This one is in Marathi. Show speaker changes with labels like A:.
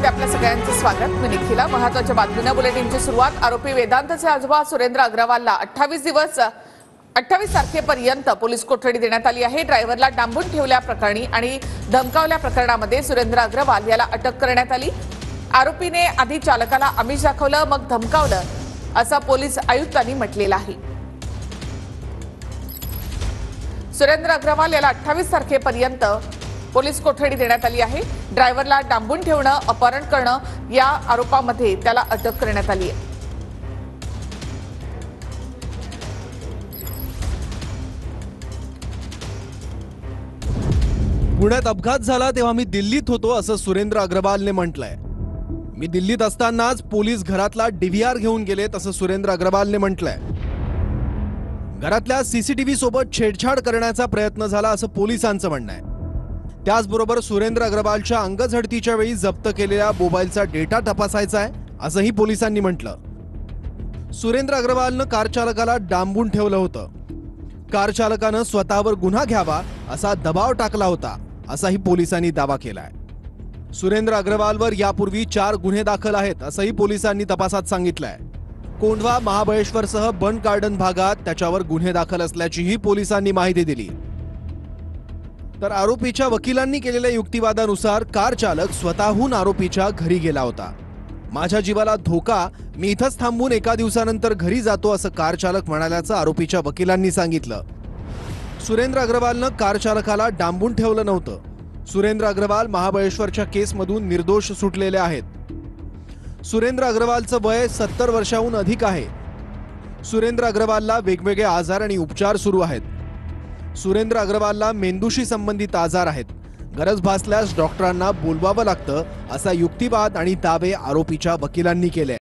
A: मध्ये आपल्या सगळ्यांचं स्वागत। मी निखिला। महत्त्वाच्या बातमीने बुलेटिनची सुरुवात। आरोपी वेदांतचे आजोबा सुरेंद्र अग्रवालला 28 तारखेपर्यंत पोलीस कोठडी देण्यात आली आहे। ड्रायव्हरला डांबून ठेवल्या प्रकरणी आणि धमकावल्या प्रकरणामध्ये सुरेंद्र अग्रवाल याला अटक करण्यात आली। आरोपीने आधी चालकाला आमिष दाखवलं, मग धमकावलं असं पोलीस आयुक्तांनी म्हटलेलं आहे। सुरेंद्र अग्रवाल याला 28 तारखेपर्यंत पोलीस कोठडी देण्यात आली आहे। ड्रायव्हरला डांबून ठेवणं, अपहरण करणं या आरोपामध्ये त्याला अटक करण्यात आली आहे।
B: पुण्यात अपघात झाला तेव्हा मी दिल्लीत होतो असं सुरेंद्र अग्रवालने म्हटलंय। मी दिल्लीत असतानाच पोलीस घरातला डीव्हीआर घेऊन गेलेत असं सुरेंद्र अग्रवालने म्हटलंय। घरातल्या सीसीटीव्ही सोबत छेडछाड करण्याचा प्रयत्न झाला असं पोलिसांचं म्हणणं आहे। त्याचबरोबर सुरेंद्र अग्रवालच्या अंगझडतीच्या वेळी जप्त केलेल्या मोबाईलचा डेटा तपासायचा आहे असंही पोलिसांनी म्हटलं। सुरेंद्र अग्रवालनं कार चालकाला डांबून ठेवलं होतं। कार चालकानं स्वतःवर गुन्हा घ्यावा असा दबाव टाकला होता असाही पोलिसांनी दावा केलाय। सुरेंद्र अग्रवालवर यापूर्वी 4 गुन्हे दाखल आहेत असंही पोलिसांनी तपासात सांगितलंय। कोंढवा, महाबळेश्वरसह बन गार्डन भागात त्याच्यावर गुन्हे दाखल असल्याचीही पोलिसांनी माहिती दिली। तर आरोपीच्या वकिलांनी केलेल्या युक्तिवादानुसार कार चालक स्वतःहून आरोपीच्या घरी गेला होता। माझ्या जीवाला धोका, मी इथंच थांबून एका दिवसानंतर घरी जातो असं कार चालक म्हणाल्याचं आरोपीच्या वकिलांनी सांगितलं। सुरेंद्र अग्रवालनं कार चालकाला डांबून ठेवलं नव्हतं। सुरेंद्र अग्रवाल महाबळेश्वरच्या केसमधून निर्दोष सुटलेले आहेत। सुरेंद्र अग्रवालचं वय 70 वर्षांहून अधिक आहे। सुरेंद्र अग्रवालला वेगवेगळे आजार आणि उपचार सुरू आहेत। सुरेंद्र अग्रवालला मेंदूशी संबंधित आजार आहेत। गरज भासल्यास डॉक्टरांना बोलवावं लागतं असा युक्तिवाद आणि दावे आरोपीच्या वकिलांनी केले।